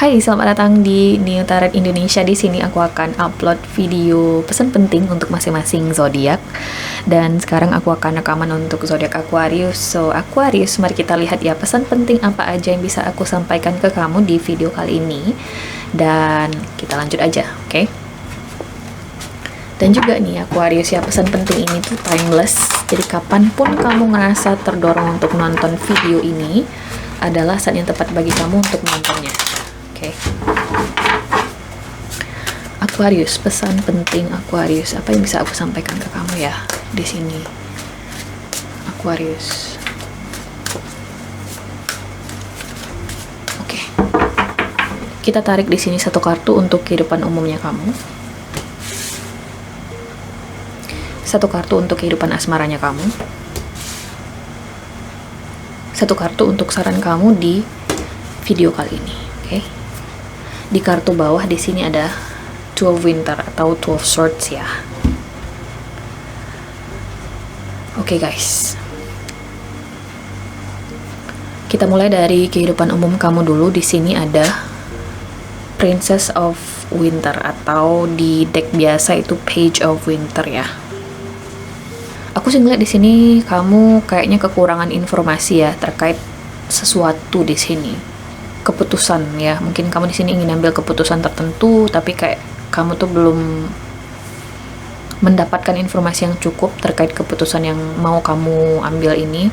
Hai, selamat datang di New Tarot Indonesia. Di sini aku akan upload video pesan penting untuk masing-masing zodiak. Dan sekarang aku akan rekaman untuk zodiak Aquarius. So, Aquarius, mari kita lihat ya pesan penting apa aja yang bisa aku sampaikan ke kamu di video kali ini. Dan kita lanjut aja, oke? Dan juga nih Aquarius ya, pesan penting ini tuh timeless. Jadi kapanpun kamu ngerasa terdorong untuk nonton video ini, adalah saat yang tepat bagi kamu untuk menontonnya. Oke. Aquarius, pesan penting Aquarius. Apa yang bisa aku sampaikan ke kamu ya di sini? Aquarius. Oke. Kita tarik di sini satu kartu untuk kehidupan umumnya kamu. Satu kartu untuk kehidupan asmaranya kamu. Satu kartu untuk saran kamu di video kali ini, oke? Di kartu bawah di sini ada Two of Winter atau Two of Swords ya. Oke guys, kita mulai dari kehidupan umum kamu dulu. Di sini ada Princess of Winter atau di deck biasa itu Page of Winter ya. Aku sih ngeliat di sini kamu kayaknya kekurangan informasi ya terkait sesuatu di sini. Keputusan ya, mungkin kamu di sini ingin ambil keputusan tertentu, tapi kayak kamu tuh belum mendapatkan informasi yang cukup terkait keputusan yang mau kamu ambil ini.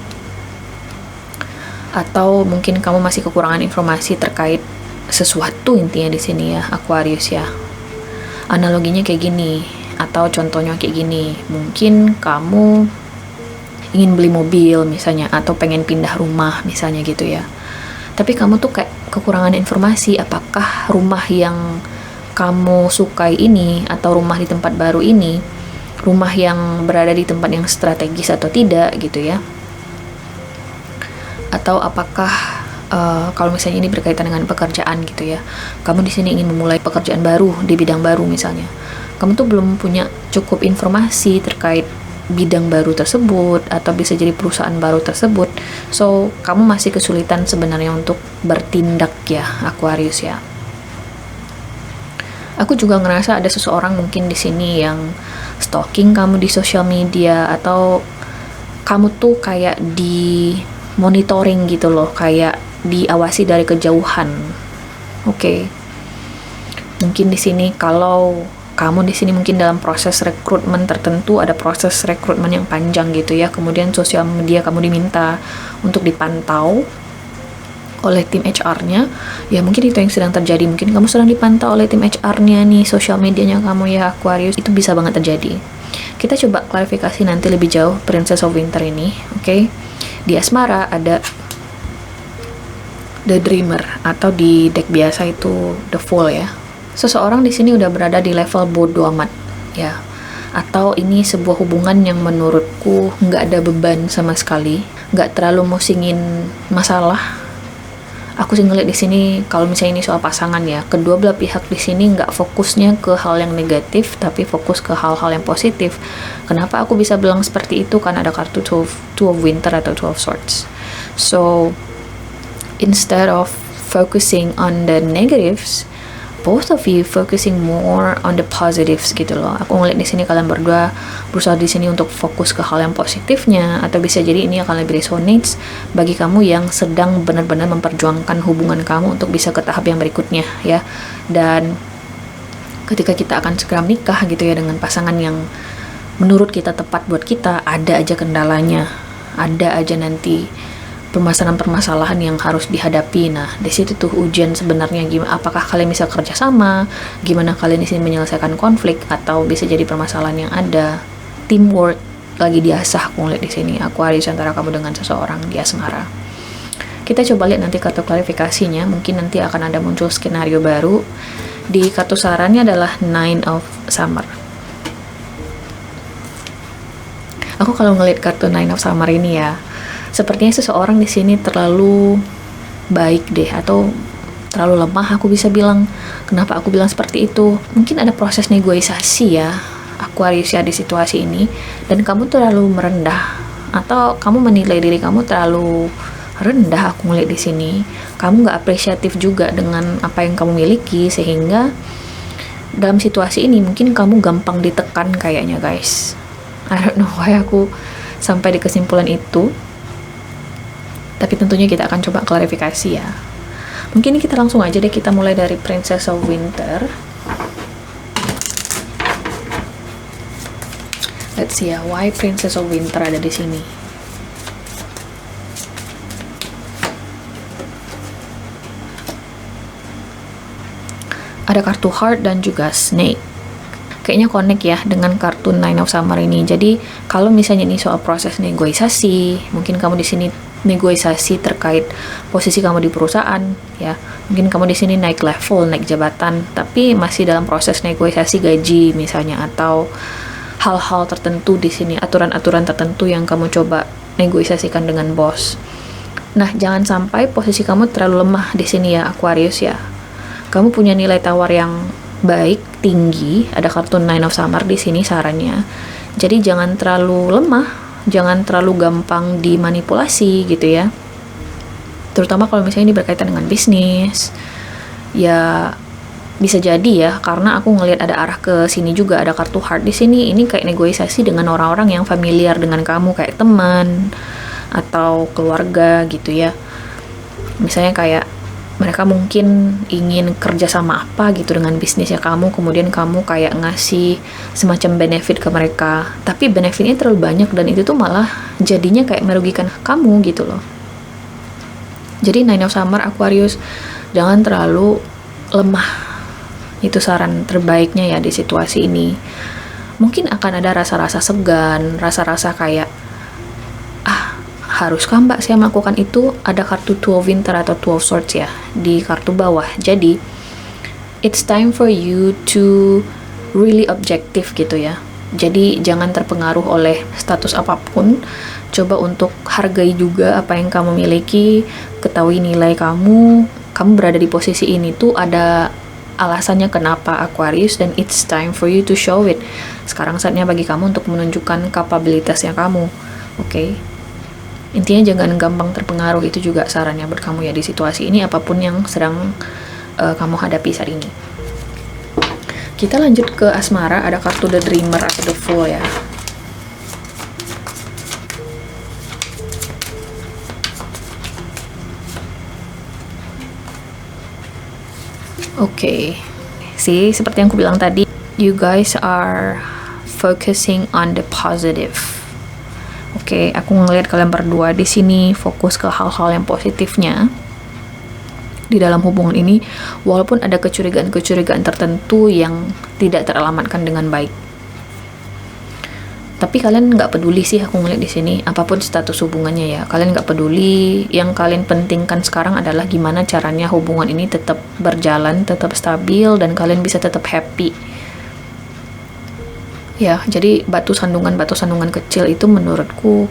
Atau mungkin kamu masih kekurangan informasi terkait sesuatu intinya di sini ya, Aquarius ya. Analoginya kayak gini. Atau contohnya kayak gini, mungkin kamu ingin beli mobil misalnya, atau pengen pindah rumah misalnya gitu ya, tapi kamu tuh kayak kekurangan informasi apakah rumah yang kamu sukai ini atau rumah di tempat baru ini rumah yang berada di tempat yang strategis atau tidak gitu ya. Atau apakah kalau misalnya ini berkaitan dengan pekerjaan gitu ya, kamu di sini ingin memulai pekerjaan baru di bidang baru misalnya, kamu tuh belum punya cukup informasi terkait bidang baru tersebut atau bisa jadi perusahaan baru tersebut. So, kamu masih kesulitan sebenarnya untuk bertindak ya, Aquarius ya. Aku juga ngerasa ada seseorang mungkin di sini yang stalking kamu di sosial media, atau kamu tuh kayak di monitoring gitu loh, kayak diawasi dari kejauhan. Oke. Mungkin di sini kalau kamu di sini mungkin dalam proses rekrutmen tertentu, ada proses rekrutmen yang panjang gitu ya, kemudian sosial media kamu diminta untuk dipantau oleh tim HR-nya, ya mungkin itu yang sedang terjadi. Mungkin kamu sedang dipantau oleh tim HR-nya nih, sosial medianya kamu ya Aquarius, itu bisa banget terjadi. Kita coba klarifikasi nanti lebih jauh Princess of Winter ini, oke? Di asmara ada The Dreamer, atau di deck biasa itu The Fool ya. Seseorang di sini udah berada di level bodo amat ya, atau ini sebuah hubungan yang menurutku nggak ada beban sama sekali, nggak terlalu musingin masalah. Aku sih ngeliat di sini kalau misalnya ini soal pasangan ya, kedua belah pihak di sini nggak fokusnya ke hal yang negatif, tapi fokus ke hal-hal yang positif. Kenapa aku bisa bilang seperti itu? Kan ada kartu Two of Winter atau Two of Swords. So instead of focusing on the negatives, both of you focusing more on the positives gitu loh. Aku ngeliat di sini kalian berdua berusaha di sini untuk fokus ke hal yang positifnya, atau bisa jadi ini akan lebih resonates bagi kamu yang sedang benar-benar memperjuangkan hubungan kamu untuk bisa ke tahap yang berikutnya ya. Dan ketika kita akan segera menikah gitu ya dengan pasangan yang menurut kita tepat buat kita, ada aja kendalanya, ada aja nanti permasalahan-permasalahan yang harus dihadapi. Nah, di situ tuh ujian sebenarnya gimana, apakah kalian bisa kerja sama, gimana kalian di sini menyelesaikan konflik, atau bisa jadi permasalahan yang ada. Teamwork lagi diasah aku ngeliat di sini Aquarius antara kamu dengan seseorang di asmara. Kita coba lihat nanti kartu klarifikasinya, mungkin nanti akan ada muncul skenario baru. Di kartu sarannya adalah Nine of Summer. Aku kalau ngeliat kartu Nine of Summer ini ya, sepertinya seseorang di sini terlalu baik deh, atau terlalu lemah aku bisa bilang. Kenapa aku bilang seperti itu? Mungkin ada proses negosiasi ya Aquarius ya di situasi ini, dan kamu terlalu merendah, atau kamu menilai diri kamu terlalu rendah aku ngeliat di sini. Kamu nggak apresiatif juga dengan apa yang kamu miliki, sehingga dalam situasi ini mungkin kamu gampang ditekan kayaknya, guys. I don't know why aku sampai di kesimpulan itu, tapi tentunya kita akan coba klarifikasi ya. Mungkin kita langsung aja deh, kita mulai dari Princess of Winter. Let's see ya, why Princess of Winter ada di sini. Ada kartu Heart dan juga Snake. Kayaknya connect ya dengan kartu Nine of Summer ini. Jadi kalau misalnya ini soal proses negosiasi, mungkin kamu di sini negosiasi terkait posisi kamu di perusahaan, ya. Mungkin kamu di sini naik level, naik jabatan, tapi masih dalam proses negosiasi gaji misalnya, atau hal-hal tertentu di sini, aturan-aturan tertentu yang kamu coba negosiasikan dengan bos. Nah, jangan sampai posisi kamu terlalu lemah di sini ya, Aquarius ya. Kamu punya nilai tawar yang baik, tinggi, ada kartu Nine of Summer di sini sarannya. Jadi jangan terlalu lemah, jangan terlalu gampang dimanipulasi gitu ya. Terutama kalau misalnya ini berkaitan dengan bisnis. Ya bisa jadi ya, karena aku ngelihat ada arah ke sini juga, ada kartu Heart di sini. Ini kayak negosiasi dengan orang-orang yang familiar dengan kamu, kayak teman atau keluarga gitu ya. Misalnya kayak mereka mungkin ingin kerja sama apa gitu dengan bisnisnya kamu, kemudian kamu kayak ngasih semacam benefit ke mereka, tapi benefitnya terlalu banyak dan itu tuh malah jadinya kayak merugikan kamu gitu loh. Jadi Nine of Summer, Aquarius, jangan terlalu lemah. Itu saran terbaiknya ya di situasi ini. Mungkin akan ada rasa-rasa segan, rasa-rasa kayak haruskah mbak saya melakukan itu? Ada kartu Two of Winter atau Two of Swords ya di kartu bawah. Jadi it's time for you to really objective gitu ya. Jadi jangan terpengaruh oleh status apapun. Coba untuk hargai juga apa yang kamu miliki, ketahui nilai kamu. Kamu berada di posisi ini tuh ada alasannya kenapa, Aquarius, dan it's time for you to show it. Sekarang saatnya bagi kamu untuk menunjukkan kapabilitasnya kamu. Oke. Intinya jangan gampang terpengaruh, itu juga sarannya buat kamu ya di situasi ini, apapun yang sedang kamu hadapi saat ini. Kita lanjut ke asmara, ada kartu The Dreamer atau The Fool ya. Oke. See, seperti yang aku bilang tadi, you guys are focusing on the positive. Oke, aku ngelihat kalian berdua di sini fokus ke hal-hal yang positifnya di dalam hubungan ini, walaupun ada kecurigaan-kecurigaan tertentu yang tidak teralamatkan dengan baik. Tapi kalian nggak peduli sih, aku ngeliat di sini apapun status hubungannya ya, kalian nggak peduli. Yang kalian pentingkan sekarang adalah gimana caranya hubungan ini tetap berjalan, tetap stabil, dan kalian bisa tetap happy. Ya, jadi batu sandungan kecil itu menurutku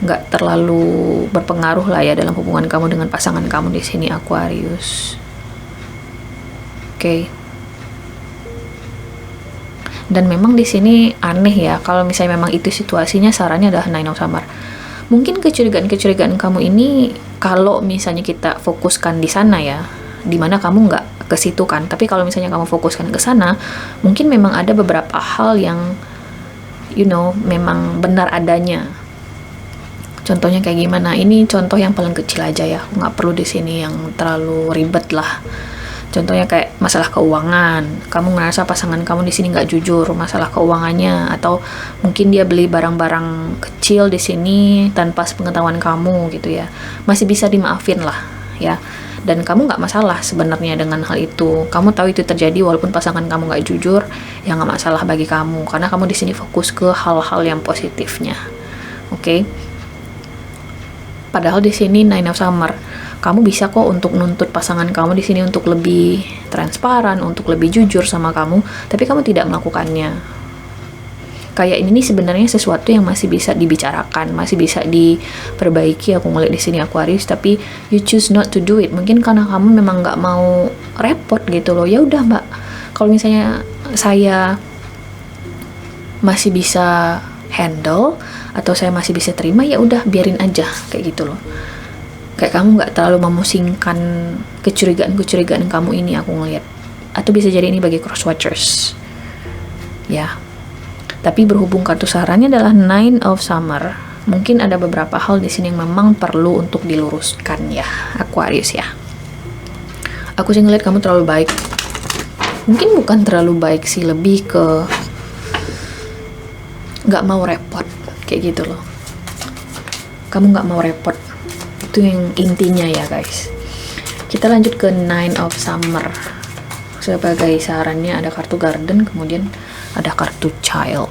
nggak terlalu berpengaruh lah ya dalam hubungan kamu dengan pasangan kamu di sini, Aquarius. Oke. Dan memang di sini aneh ya, kalau misalnya memang itu situasinya, sarannya adalah Nine of Summer. Mungkin kecurigaan kamu ini kalau misalnya kita fokuskan di sana ya, dimana kamu nggak ke situ kan, tapi kalau misalnya kamu fokuskan ke sana, mungkin memang ada beberapa hal yang memang benar adanya. Contohnya kayak gimana? Ini contoh yang paling kecil aja ya, nggak perlu di sini yang terlalu ribet lah. Contohnya kayak masalah keuangan, kamu ngerasa pasangan kamu di sini nggak jujur masalah keuangannya, atau mungkin dia beli barang-barang kecil di sini tanpa sepengetahuan kamu gitu ya, masih bisa dimaafin lah ya. Dan kamu nggak masalah sebenarnya dengan hal itu. Kamu tahu itu terjadi walaupun pasangan kamu nggak jujur, ya nggak masalah bagi kamu, karena kamu di sini fokus ke hal-hal yang positifnya. Oke? Padahal di sini Nine of Summer, kamu bisa kok untuk nuntut pasangan kamu di sini untuk lebih transparan, untuk lebih jujur sama kamu, tapi kamu tidak melakukannya. Kayak ini sebenarnya sesuatu yang masih bisa dibicarakan, masih bisa diperbaiki. Aku ngeliat di sini Aquarius, tapi you choose not to do it. Mungkin karena kamu memang nggak mau repot gitu loh. Ya udah mbak, kalau misalnya saya masih bisa handle atau saya masih bisa terima, ya udah biarin aja kayak gitu loh. Kayak kamu nggak terlalu memusingkan kecurigaan kamu ini, aku ngelihat. Atau bisa jadi ini bagi cross watchers. Ya. Tapi berhubung kartu sarannya adalah Nine of Summer, mungkin ada beberapa hal di sini yang memang perlu untuk diluruskan ya, Aquarius ya. Aku sih ngeliat kamu terlalu baik. Mungkin bukan terlalu baik sih, lebih ke nggak mau repot, kayak gitu loh. Kamu nggak mau repot, itu yang intinya ya guys. Kita lanjut ke Nine of Summer. Sebagai sarannya ada kartu Garden, kemudian ada kartu Child.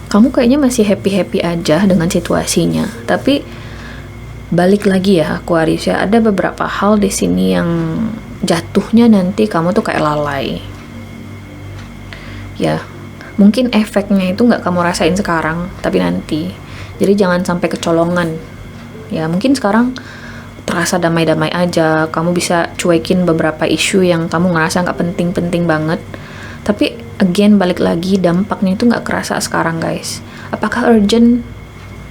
Kamu kayaknya masih happy-happy aja dengan situasinya, tapi balik lagi ya Aquarius ya, ada beberapa hal di sini yang jatuhnya nanti kamu tuh kayak lalai. Ya, mungkin efeknya itu nggak kamu rasain sekarang, tapi nanti. Jadi jangan sampai kecolongan. Ya, mungkin sekarang terasa damai-damai aja, kamu bisa cuekin beberapa isu yang kamu ngerasa nggak penting-penting banget. Tapi again balik lagi, dampaknya itu nggak kerasa sekarang guys. Apakah urgent?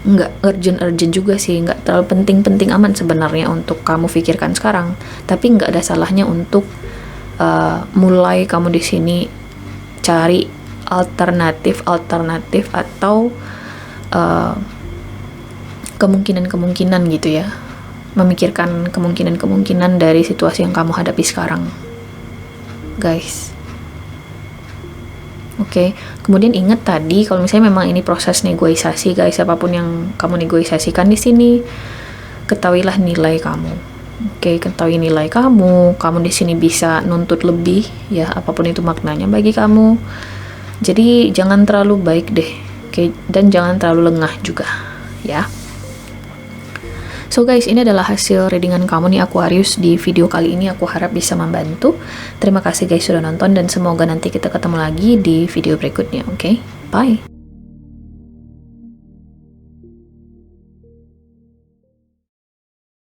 Nggak urgent juga sih, nggak terlalu penting-penting aman sebenarnya untuk kamu pikirkan sekarang. Tapi nggak ada salahnya untuk mulai kamu di sini cari alternatif atau kemungkinan-kemungkinan gitu ya. Memikirkan kemungkinan-kemungkinan dari situasi yang kamu hadapi sekarang, guys. Oke, kemudian ingat tadi kalau misalnya memang ini proses negosiasi, guys, apapun yang kamu negosiasikan di sini, ketahuilah nilai kamu. Oke, ketahui nilai kamu. Kamu di sini bisa nuntut lebih, ya, apapun itu maknanya bagi kamu. Jadi jangan terlalu baik deh, oke, dan jangan terlalu lengah juga, ya. So guys, ini adalah hasil readingan kamu nih Aquarius di video kali ini. Aku harap bisa membantu. Terima kasih guys sudah nonton dan semoga nanti kita ketemu lagi di video berikutnya, oke? Bye!